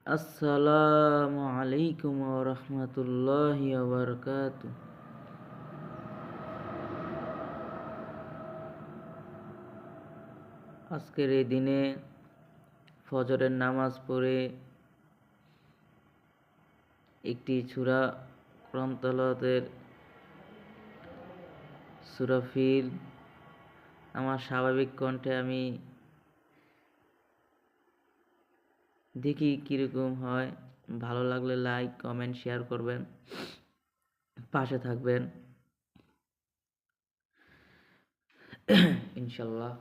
আসসালামু আলাইকুম ওয়া রাহমাতুল্লাহি ওয়া বারাকাতুহু। আজকের এই দিনে ফজরের নামাজ পড়ে একটি সূরা কোরআন তেলাওয়াতের সূরা ফিল আমার স্বাভাবিক কণ্ঠে আমি দেখি কীরকম হয়। ভালো লাগলে লাইক, কমেন্ট, শেয়ার করবেন, পাশে থাকবেন ইনশাল্লাহ।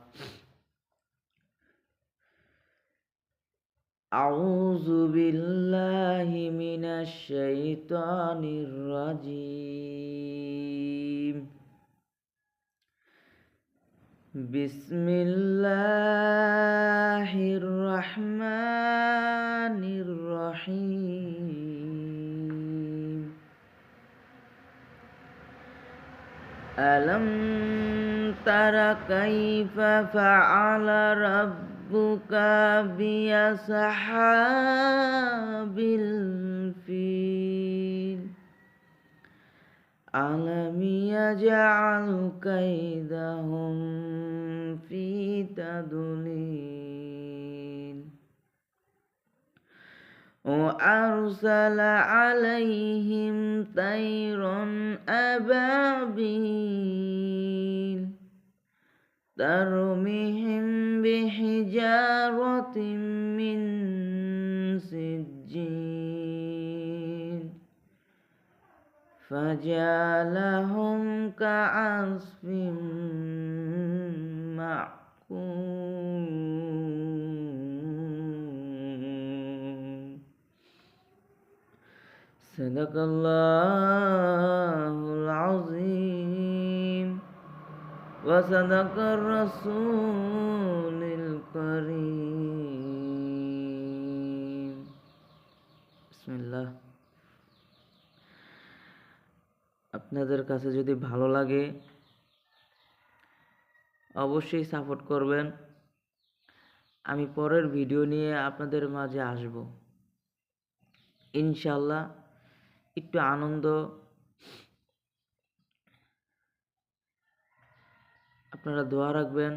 আউযু বিল্লাহি মিনাশ শাইতানির রাজিম। বিসমিল্লাহির রহমানির রহিম। আলম তারা কাইফা ফাআলা রাব্বুকা বিআসহাবিল ফিল। আলাম ইয়াজআল কাইদাহুম ফি তাদলিল। وأرسل عليهم طيرا أبابيل ترميهم بحجارة من سجيل فجعلهم كعصف مأكول. صدق الله العظيم وصدق الرسول الكريم. বিসমিল্লাহ। আপনাদের কাছে যদি ভালো লাগে অবশ্যই সাপোর্ট করবেন। আমি পরের ভিডিও নিয়ে আপনাদের মাঝে আসব ইনশাল্লাহ। একটু আনন্দ আপনারা দোয়া রাখবেন।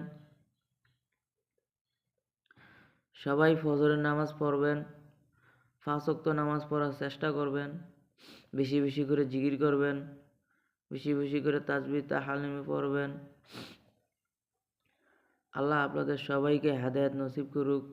সবাই ফজরের নামাজ পড়বেন, 5 ওয়াক্ত নামাজ পড়ার চেষ্টা করবেন, বেশি বেশি করে জিকির করবেন, বেশি বেশি করে তাসবিহ তাহলিল পড়বেন। আল্লাহ আপনাদের সবাইকে হেদায়েত নসিব করুক।